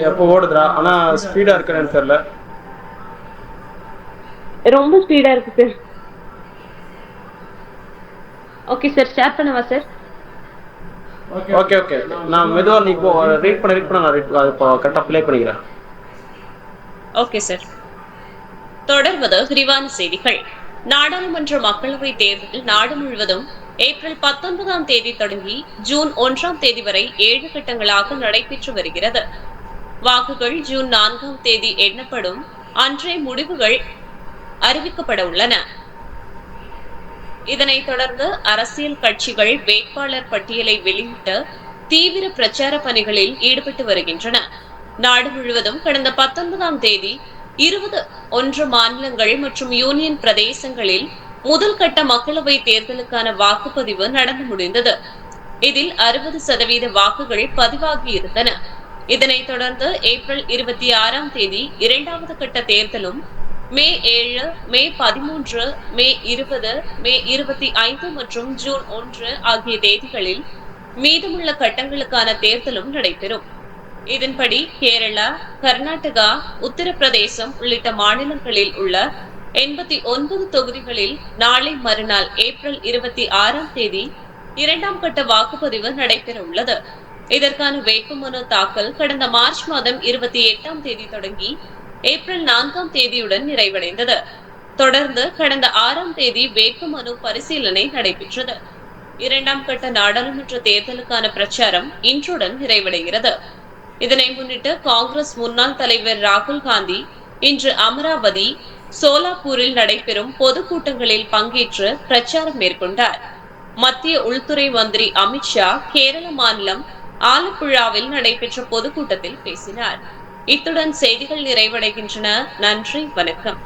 எப்போ ஓடுதுடா, ஆனா ஸ்பீடா இருக்குன்னு தெரியல. ரொம்ப ஸ்பீடா இருக்கு சார். ஓகே சார், ஸ்டார்ட் பண்ணவா சார்? ஓகே ஓகே, நான் மெதுவா நீ இப்போ ரீட் பண்ண நான் இப்போ கரெக்டாக ப்ளே பண்ணிக்கிறேன். Okay sir. தொடர்வது விரிவான செய்திகள். நாடாளுமன்ற மக்களவைத் தேர்தல் நாடு முழுவதும் ஏப்ரல் 19ஆம் தேதி தொடங்கி ஜூன் 1ஆம் தேதி வரை 7 கட்டங்களாக நடைபெற்று வருகிறது. வாக்குகள் ஜூன் 4ஆம் தேதி எண்ணப்படும். அன்றே முடிவுகள் அறிவிக்கப்பட உள்ளன. இதனைத் தொடர்ந்து அரசியல் கட்சிகள் வேட்பாளர் பட்டியலை வெளியிட்டு தீவிர பிரச்சார பணிகளில் ஈடுபட்டு வருகின்றன. நாடு முழுவதும் கடந்த 19ஆம் தேதி 21 மாநிலங்கள் மற்றும் யூனியன் பிரதேசங்களில் முதல் கட்ட மக்களவை தேர்தலுக்கான வாக்குப்பதிவு நடந்து முடிந்தது. இதில் 60% வாக்குகள் பதிவாகியிருந்தன. இதனைத் தொடர்ந்து ஏப்ரல் 26ஆம் தேதி இரண்டாவது கட்ட தேர்தலும் மே 7, மே 13, மே 20, மே 25 மற்றும் ஜூன் 1 ஆகிய தேதிகளில் மீதமுள்ள கட்டங்களுக்கான தேர்தலும் நடைபெறும். இதன்படி கேரளா, கர்நாடகா, உத்தரப்பிரதேசம் உள்ளிட்ட மாநிலங்களில் உள்ள 89 தொகுதிகளில் நாளை மறுநாள் ஏப்ரல் 26ஆம் தேதி இரண்டாம் கட்ட வாக்குப்பதிவு நடைபெற உள்ளது. இதற்கான வேட்புமனு தாக்கல் கடந்த மார்ச் மாதம் 28ஆம் தேதி தொடங்கி ஏப்ரல் 4ஆம் தேதியுடன் நிறைவடைந்தது. தொடர்ந்து கடந்த 6ஆம் தேதி வேட்புமனு பரிசீலனை நடைபெற்றது. இரண்டாம் கட்ட நாடாளுமன்ற தேர்தலுக்கான பிரச்சாரம் இன்றுடன் நிறைவடைகிறது. இதனை முன்னிட்டு காங்கிரஸ் முன்னாள் தலைவர் ராகுல் காந்தி இன்று அமராவதி, சோலாப்பூரில் நடைபெறும் பொதுக்கூட்டங்களில் பங்கேற்று பிரச்சாரம் மேற்கொண்டார். மத்திய உள்துறை மந்திரி அமித்ஷா கேரள மாநிலம் ஆலப்புழாவில் நடைபெற்ற பொதுக்கூட்டத்தில் பேசினார். இத்துடன் செய்திகள் நிறைவடைகின்றன. நன்றி, வணக்கம்.